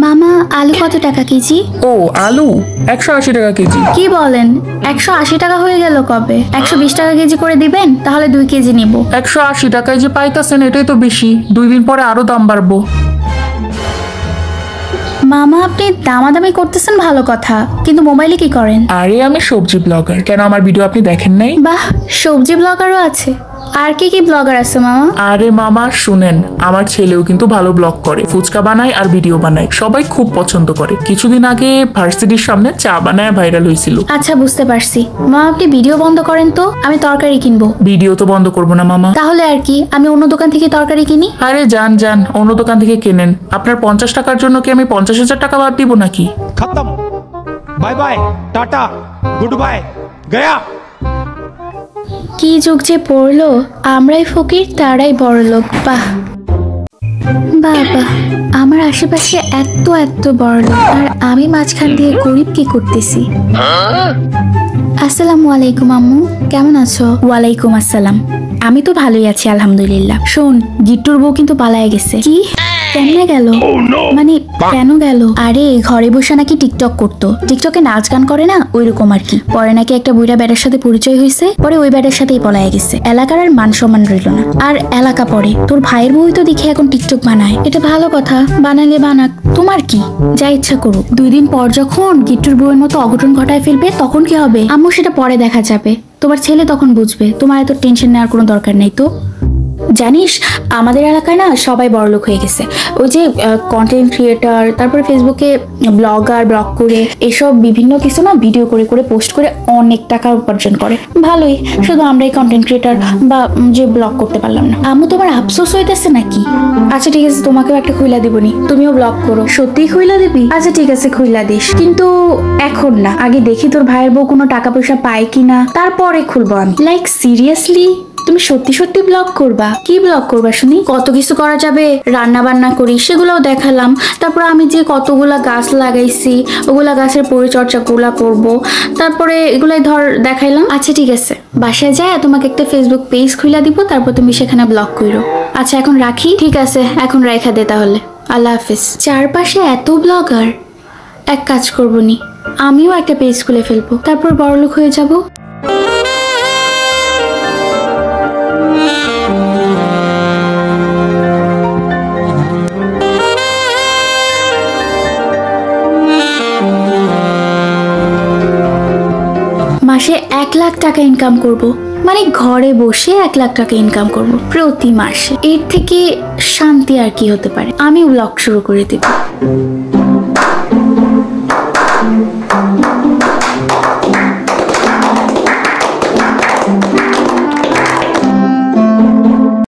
মামা আলু কত টাকা কেজি? ও আলু 180 টাকা কেজি। কি বলেন, 180 টাকা হয়ে গেল কবে? 120 টাকা কেজি করে দিবেন, তাহলে 2 কেজি নিব। 180 টাকায় যে পাইতাছেন এটাই তো বেশি, 2 দিন পরে আরো দাম বাড়বো। মামা আপনি দামাদামি করতেছেন ভালো কথা, কিন্তু মোবাইলে কি করেন? আরে আমি সবজি ব্লগার। কেন আমার ভিডিও আপনি দেখেন নাই? বাহ, সবজি ব্লগারও আছে। আর কি কি ব্লগার আছে মামা? আরে মামা শুনেন, আমার ছেলেও কিন্তু ভালো ব্লগ করে, ফুচকা বানায় আর ভিডিও বানায়, সবাই খুব পছন্দ করে। কিছুদিন আগে ভার্সিটির সামনে চা বানায় ভাইরাল হয়েছিল। আচ্ছা বুঝতে পারছি। মামা আপনি ভিডিও বন্ধ করেন তো, আমি তরকারি কিনবো। ভিডিও তো বন্ধ করবো না মামা। তাহলে আর কি, আমি অন্য দোকান থেকে তরকারি কিনি। আরে যান যান, অন্য দোকান থেকে কেনেন। আপনার 50 টাকার জন্য কি আমি 50,000 টাকা বাদ দিব নাকি? खत्म, bye bye, tata, goodbye, गया। কি যুগ যে পড়লো, আমরাই ফকির তারাই বড়লোক। বাহ বাবা, আমার আশেপাশে এত এত বড়লোক, আর আমি মাঝখান দিয়ে গরিব কি করতেছি। আসসালামু আলাইকুম আম্মু, কেমন আছো? ওয়ালাইকুম আসসালাম। আমি তো ভালোই আছি আলহামদুলিল্লাহ। শোন, গিট্টুর বউ কিন্তু পালায় গেছে। কি? কেমনে গেল? মানে কেন গেল? আরে ঘরে বসে নাকি টিকটক করতো, টিকটকে নাচ গান করে না, ওইরকম আর কি। পরে নাকি একটা বুইড়া বেটার সাথে পরিচয় হয়েছে, পরে ওই বেটার সাথেই পলায় গেছে। এলাকার আর মান সম্মান রইল না। আর এলাকা পরে তোর ভাইয়ের বউই তো দেখি এখন টিকটক বানায়। এটা ভালো কথা, বানালে বানাক, তোমার কি, যা ইচ্ছা করুক। 2 দিন পর যখন গিট্টুর বউয়ের মতো অঘটন ঘটায় ফেলবে তখন কি হবে আম্মু, সেটা পরে দেখা যাবে। তোমার ছেলে তখন বুঝবে। তোমার এত টেনশন নেওয়ার কোনো দরকার নেই তো। জানিস আমাদের এলাকায় না সবাই বড়লোক হয়ে গেছে। ওই যে কন্টেন্ট ক্রিয়েটার, তারপরে ফেসবুকে ব্লগার, ব্লগ করে এসব বিভিন্ন কিছু না ভিডিও করে করে পোস্ট করে অনেক টাকা উপার্জন করে। ভালোই, শুধু আমরাই কন্টেন্ট ক্রিয়েটার বা যে ব্লগ করতে পারলাম না। আম্মু তোমার আফসোস হইতেছে নাকি? আচ্ছা ঠিক আছে, তোমাকেও একটা খুইলা দিবনি, তুমিও ব্লগ করো। সত্যিই খুইলা দিবি? আচ্ছা ঠিক আছে খুইলা দিস, কিন্তু এখন না, আগে দেখি তোর ভাইয়ের বউ কোনো টাকা পয়সা পায় কিনা, তারপরে খুলবো আমি। লাইক সিরিয়াসলি তুমি সত্যি সত্যি ব্লগ করবা? কি ব্লগ করবা শুনি? কত কিছু করা যাবে, রান্না বান্না করি সেগুলোও দেখালাম, তারপর আমি যে কতগুলা গাছ লাগাইছি ওগুলা গাছের পরিচর্যা গুলা করবো, তারপরে এগুলাই ধর দেখাইলাম। আচ্ছা ঠিক আছে, বাসায় যায় তোমাকে একটা ফেসবুক পেজ খুলে দিব, তারপর তুমি সেখানে ব্লগ করো। আচ্ছা এখন রাখি? ঠিক আছে, এখন রেখা দে তাহলে, আল্লাহ হাফিজ। চারপাশে এত ব্লগার, এক কাজ করবো নি, আমিও একটা পেজ খুলে ফেলবো, তারপর বড়লোক হয়ে যাবো। মাসে 1 লাখ টাকা ইনকাম করব, মানে ঘরে বসে 1 লাখ টাকা ইনকাম করব প্রতি মাসে। এর থেকে শান্তি আর কি হতে পারে? আমি ব্লগ শুরু করে দেব।